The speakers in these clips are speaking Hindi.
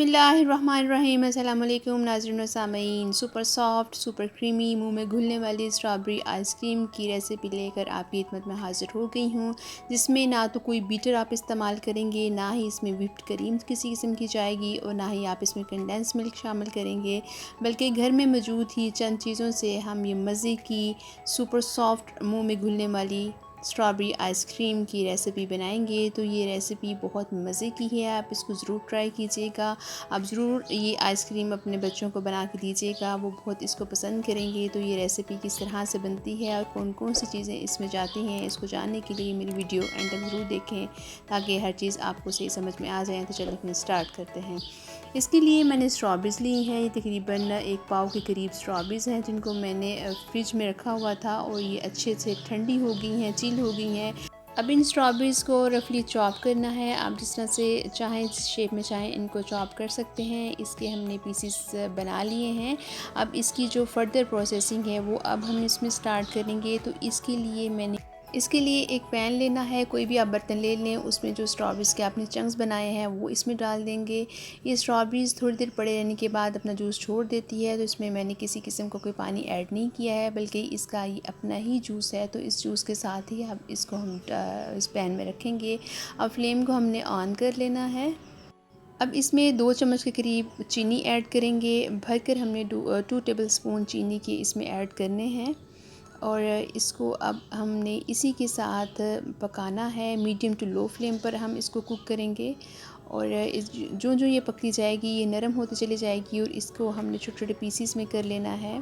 बिस्मिल्लाहिर्रहमानिर्रहीम। अस्सलाम वालेकुम नाज़रीन व सामीन। सुपर सॉफ्ट, सुपर क्रीमी, मुंह में घुलने वाली स्ट्रॉबेरी आइसक्रीम की रेसिपी लेकर आपकी खिदमत में हाज़िर हो गई हूँ, जिसमें ना तो कोई बीटर आप इस्तेमाल करेंगे, ना ही इसमें व्हिप्ड क्रीम किसी किस्म की जाएगी और ना ही आप इसमें कंडेंस मिल्क शामिल करेंगे, बल्कि घर में मौजूद ही चंद चीज़ों से हम ये मज़े की सुपर सॉफ्ट, मुँह में घुलने वाली स्ट्रॉबेरी आइसक्रीम की रेसिपी बनाएंगे। तो ये रेसिपी बहुत मज़े की है, आप इसको ज़रूर ट्राई कीजिएगा। आप ज़रूर ये आइसक्रीम अपने बच्चों को बना के दीजिएगा, वो बहुत इसको पसंद करेंगे। तो ये रेसिपी किस तरह से बनती है और कौन कौन सी चीज़ें इसमें जाती हैं, इसको जानने के लिए मेरी वीडियो एंड तक ज़रूर देखें, ताकि हर चीज़ आपको सही समझ में आ जाए। तो चलो फिर स्टार्ट करते हैं। इसके लिए मैंने स्ट्रॉबेरीज़ ली हैं, ये तकरीबन 1 पाव के करीब स्ट्रॉबेरीज़ हैं, जिनको मैंने फ्रिज में रखा हुआ था और ये अच्छे से ठंडी हो गई हैं, चिल हो गई हैं। अब इन स्ट्रॉबेरीज़ को रफली चॉप करना है। आप जिस तरह से चाहें, जिस शेप में चाहें इनको चॉप कर सकते हैं। इसके हमने पीसीस बना लिए हैं। अब इसकी जो फर्दर प्रोसेसिंग है वो अब हम इसमें स्टार्ट करेंगे। तो इसके लिए एक पैन लेना है, कोई भी आप बर्तन ले लें, उसमें जो स्ट्रॉबेरीज़ के आपने चंक्स बनाए हैं वो इसमें डाल देंगे। ये स्ट्रॉबेरीज़ थोड़ी देर पड़े रहने के बाद अपना जूस छोड़ देती है, तो इसमें मैंने किसी किस्म का कोई पानी ऐड नहीं किया है, बल्कि इसका ये अपना ही जूस है। तो इस जूस के साथ ही अब इसको हम इस पैन में रखेंगे। अब फ्लेम को हमने ऑन कर लेना है। अब इसमें 2 चम्मच के करीब चीनी ऐड करेंगे। भरकर हमने 2 टेबल स्पून चीनी के इसमें ऐड करने हैं और इसको अब हमने इसी के साथ पकाना है। मीडियम टू लो फ्लेम पर हम इसको कुक करेंगे और जो जो ये पकती जाएगी ये नरम होती चली जाएगी और इसको हमने छोटे छोटे पीसीस में कर लेना है।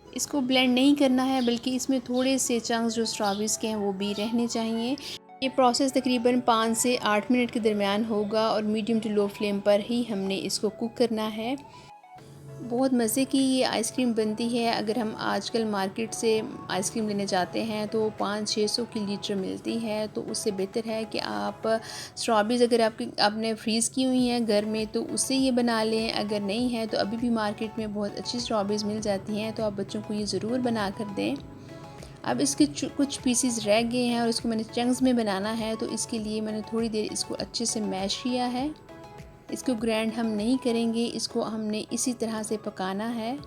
इसको ब्लेंड नहीं करना है, बल्कि इसमें थोड़े से चंक्स जो स्ट्रॉबेरीज़ के हैं वो भी रहने चाहिए। ये प्रोसेस तकरीबन 5 से 8 मिनट के दरमियान होगा और मीडियम टू लो फ्लेम पर ही हमने इसको कुक करना है। बहुत मज़े की ये आइसक्रीम बनती है। अगर हम आजकल मार्केट से आइसक्रीम लेने जाते हैं तो 500-600 की लीटर मिलती है, तो उससे बेहतर है कि आप स्ट्रॉबेरीज़ अगर आपने फ्रीज़ की हुई हैं घर में तो उससे ये बना लें। अगर नहीं है तो अभी भी मार्केट में बहुत अच्छी स्ट्रॉबेरीज़ मिल जाती हैं, तो आप बच्चों को ये ज़रूर बना कर दें। अब इसके कुछ पीसीज रह गए हैं और इसको मैंने चंक्स में बनाना है, तो इसके लिए मैंने थोड़ी देर इसको अच्छे से मैश किया है। इसको ग्राइंड हम नहीं करेंगे, इसको हमने इसी तरह से पकाना है।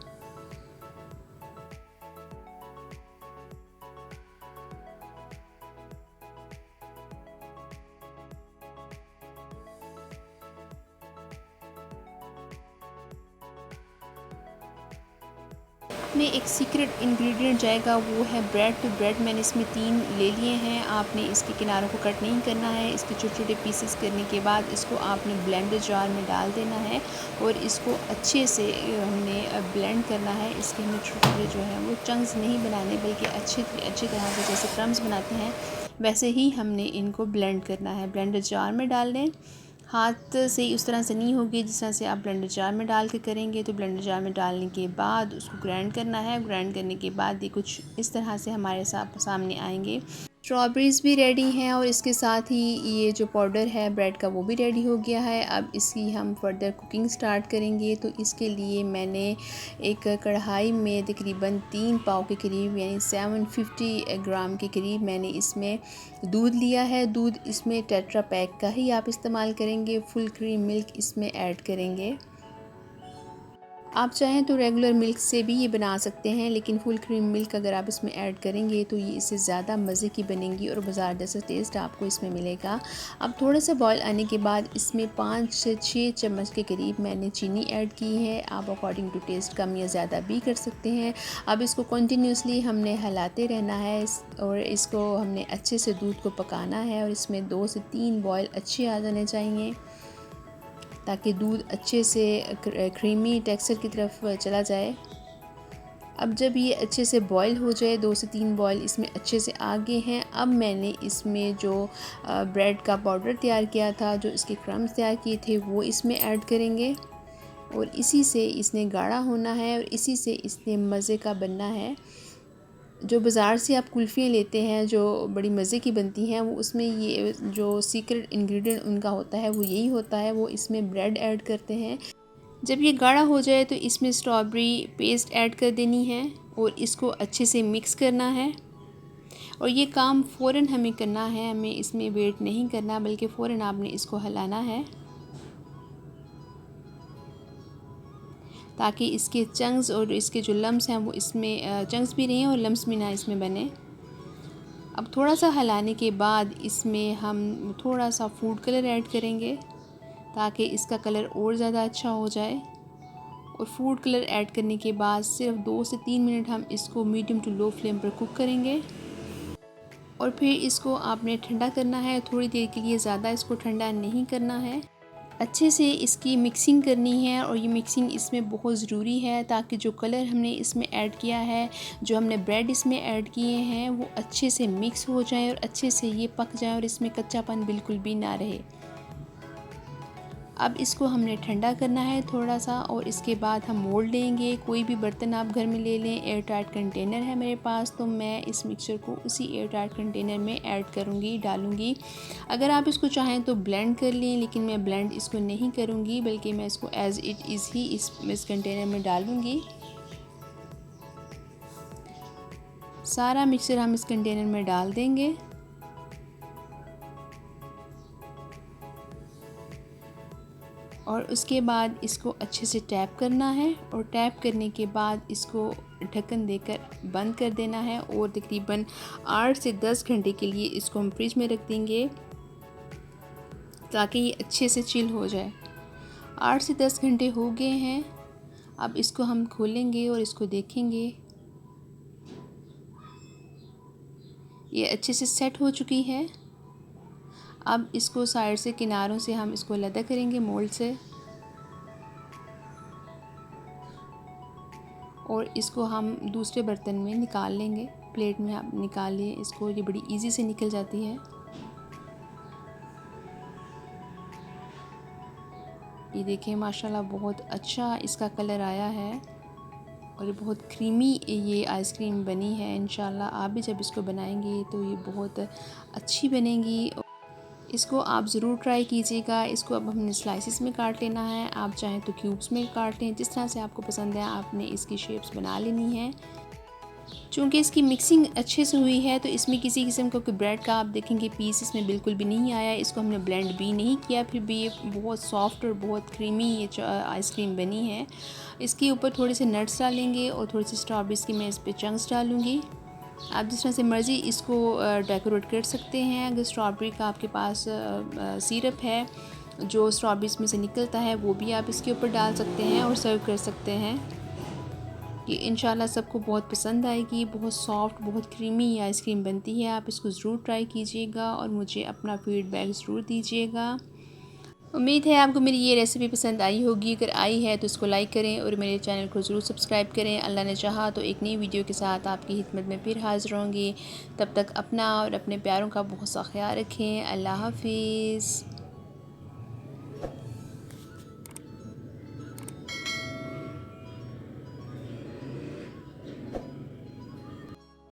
में एक सीक्रेट इंग्रेडिएंट जाएगा, वो है ब्रेड। तो ब्रेड मैंने इसमें 3 ले लिए हैं। आपने इसके किनारों को कट नहीं करना है। इसके छोटे छोटे पीसेस करने के बाद इसको आपने ब्लेंडर जार में डाल देना है और इसको अच्छे से हमने ब्लेंड करना है। इसके हमें छोटे छोटे जो है वो चंक्स नहीं बनाने, बल्कि अच्छी तरह से जैसे क्रम्स बनाते हैं वैसे ही हमने इनको ब्लेंड करना है। ब्लेंडर जार में डाल लें। हाथ से उस तरह से नहीं होगी जिस तरह से आप ब्लेंडर जार में डाल के करेंगे। तो ब्लेंडर जार में डालने के बाद उसको ग्राइंड करना है। ग्राइंड करने के बाद ये कुछ इस तरह से हमारे सामने आएंगे। स्ट्रॉबेरीज़ भी रेडी हैं और इसके साथ ही ये जो पाउडर है ब्रेड का वो भी रेडी हो गया है। अब इसकी हम फर्दर कुकिंग स्टार्ट करेंगे। तो इसके लिए मैंने एक कढ़ाई में तकरीबन 3 पाव के करीब यानी 750 ग्राम के करीब मैंने इसमें दूध लिया है। दूध इसमें टेट्रा पैक का ही आप इस्तेमाल करेंगे। फुल क्रीम मिल्क इसमें ऐड करेंगे। आप चाहें तो रेगुलर मिल्क से भी ये बना सकते हैं, लेकिन फुल क्रीम मिल्क अगर आप इसमें ऐड करेंगे तो ये इससे ज़्यादा मज़े की बनेंगी और बाज़ार जैसा टेस्ट आपको इसमें मिलेगा। अब थोड़ा सा बॉयल आने के बाद इसमें 5 से 6 चम्मच के करीब मैंने चीनी ऐड की है। आप अकॉर्डिंग टू टेस्ट कम या ज़्यादा भी कर सकते हैं। अब इसको कंटिन्यूसली हमने हिलाते रहना है और इसको हमने अच्छे से दूध को पकाना है और इसमें 2 से 3 बॉयल अच्छे आ जाने चाहिए, ताकि दूध अच्छे से क्रीमी टेक्सचर की तरफ चला जाए। अब जब ये अच्छे से बॉईल हो जाए, 2 से 3 बॉईल इसमें अच्छे से आ गए हैं, अब मैंने इसमें जो ब्रेड का पाउडर तैयार किया था, जो इसके क्रम्स तैयार किए थे, वो इसमें ऐड करेंगे और इसी से इसने गाढ़ा होना है और इसी से इसने मज़े का बनना है। जो बाज़ार से आप कुल्फ़ियाँ लेते हैं जो बड़ी मज़े की बनती हैं, वो उसमें ये जो सीक्रेट इंग्रेडिएंट उनका होता है वो यही होता है। वो इसमें ब्रेड ऐड करते हैं। जब ये गाढ़ा हो जाए तो इसमें स्ट्रॉबेरी पेस्ट ऐड कर देनी है और इसको अच्छे से मिक्स करना है। और ये काम फ़ौरन हमें करना है, हमें इसमें वेट नहीं करना, बल्कि फ़ौरन आपने इसको हिलाना है। ताकि इसके चंक्स और इसके जो लम्स हैं वो इसमें चंक्स भी रहें और लम्स भी ना इसमें बने। अब थोड़ा सा हिलाने के बाद इसमें हम थोड़ा सा फूड कलर ऐड करेंगे ताकि इसका कलर और ज़्यादा अच्छा हो जाए। और फूड कलर ऐड करने के बाद सिर्फ 2 से 3 मिनट हम इसको मीडियम टू लो फ्लेम पर कुक करेंगे। और फिर इसको आपने ठंडा करना है थोड़ी देर के लिए, ज़्यादा इसको ठंडा नहीं करना है। अच्छे से इसकी मिक्सिंग करनी है और ये मिक्सिंग इसमें बहुत ज़रूरी है ताकि जो कलर हमने इसमें ऐड किया है, जो हमने ब्रेड इसमें ऐड किए हैं, वो अच्छे से मिक्स हो जाए और अच्छे से ये पक जाए और इसमें कच्चापन बिल्कुल भी ना रहे। अब इसको हमने ठंडा करना है थोड़ा सा और इसके बाद हम मोल्ड लेंगे। कोई भी बर्तन आप घर में ले लें, एयर टाइट कंटेनर है मेरे पास, तो मैं इस मिक्सचर को उसी एयर टाइट कंटेनर में ऐड करूँगी, डालूँगी। अगर आप इसको चाहें तो ब्लेंड कर लें, लेकिन मैं ब्लेंड इसको नहीं करूँगी, बल्कि मैं इसको एज़ इट इज़ ही इस कंटेनर में डालूँगी। सारा मिक्सचर हम इस कंटेनर में डाल देंगे। और उसके बाद इसको अच्छे से टैप करना है और टैप करने के बाद इसको ढक्कन देकर बंद कर देना है और तकरीबन 8 से 10 घंटे के लिए इसको हम फ्रिज में रख देंगे ताकि ये अच्छे से चिल हो जाए। 8 से 10 घंटे हो गए हैं। अब इसको हम खोलेंगे और इसको देखेंगे, ये अच्छे से सेट हो चुकी है। अब इसको साइड से किनारों से हम इसको अलग करेंगे मोल्ड से और इसको हम दूसरे बर्तन में निकाल लेंगे। प्लेट में आप निकाल लिए इसको, ये बड़ी इजी से निकल जाती है। ये देखें माशाल्लाह बहुत अच्छा इसका कलर आया है और ये बहुत क्रीमी ये आइसक्रीम बनी है। इंशाल्लाह आप भी जब इसको बनाएंगे तो ये बहुत अच्छी बनेगी। इसको आप ज़रूर ट्राई कीजिएगा। इसको अब हमने स्लाइसिस में काट लेना है, आप चाहें तो क्यूब्स में काट लें, जिस तरह से आपको पसंद है आपने इसकी शेप्स बना लेनी है। चूँकि इसकी मिक्सिंग अच्छे से हुई है तो इसमें किसी किस्म का कोई ब्रेड का आप देखेंगे पीस इसमें बिल्कुल भी नहीं आया। इसको हमने ब्लेंड भी नहीं किया, फिर भी ये बहुत सॉफ्ट और बहुत क्रीमी ये आइसक्रीम बनी है। इसके ऊपर थोड़े से नट्स डालेंगे और थोड़ी सी स्ट्रॉबेरीज़ की मैं इस पर चंक्स डालूँगी। आप जिस तरह से मर्ज़ी इसको डेकोरेट कर सकते हैं। अगर स्ट्रॉबेरी का आपके पास सिरप है जो स्ट्रॉबेरीज़ में से निकलता है, वो भी आप इसके ऊपर डाल सकते हैं और सर्व कर सकते हैं। ये इंशाल्लाह सबको बहुत पसंद आएगी। बहुत सॉफ्ट, बहुत क्रीमी ये आइसक्रीम बनती है। आप इसको ज़रूर ट्राई कीजिएगा और मुझे अपना फ़ीडबैक ज़रूर दीजिएगा। उम्मीद है आपको मेरी ये रेसिपी पसंद आई होगी। अगर आई है तो इसको लाइक करें और मेरे चैनल को ज़रूर सब्सक्राइब करें। अल्लाह ने चाहा तो एक नई वीडियो के साथ आपकी खिदमत में फिर हाज़िर होंगी। तब तक अपना और अपने प्यारों का बहुत सा ख्याल रखें। अल्लाह हाफ़िज़।